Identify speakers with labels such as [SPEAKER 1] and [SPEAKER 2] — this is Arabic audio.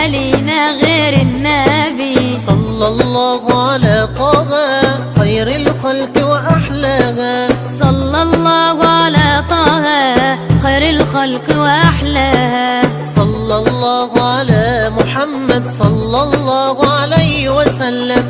[SPEAKER 1] لينا غير النبي.
[SPEAKER 2] صلى الله على طه خير الخلق وأحلاها.
[SPEAKER 1] صلى الله على طه خير الخلق وأحلاها.
[SPEAKER 2] صلى الله على محمد صلى الله عليه وسلم.